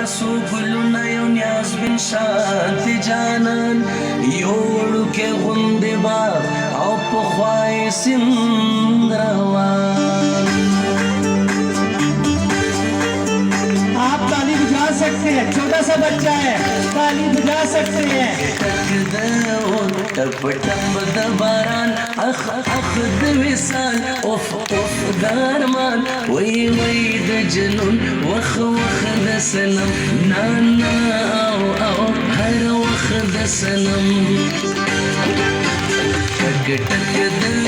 سو ګلونه یو نیاز بن شانت جانان یو وړوکی غوندې باغ او پخوا یې سیند روان आप ताली बजा सकते हैं, छोटा सा बच्चा है, ताली बजा सकते हैं. टप टप द बारान अख अख द विसाल ओफ ओफ दरमान वही वही द जनून वख वख द सनम ना ना आओ आओ हर वख द सनम टक टक द